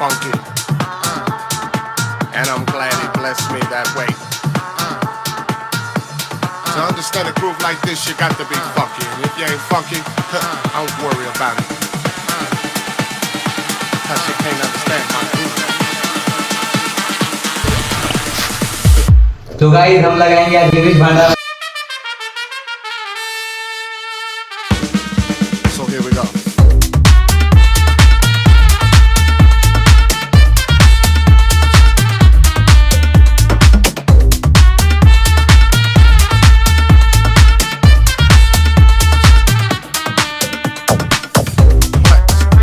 funky. And I'm glad he blessed me that way. To understand a groove like this, you got to be funky. And if you ain't funky, don't worry about it. Cause you can't understand my groove. तो guys हम लगाएंगे आज गिरीश भांडार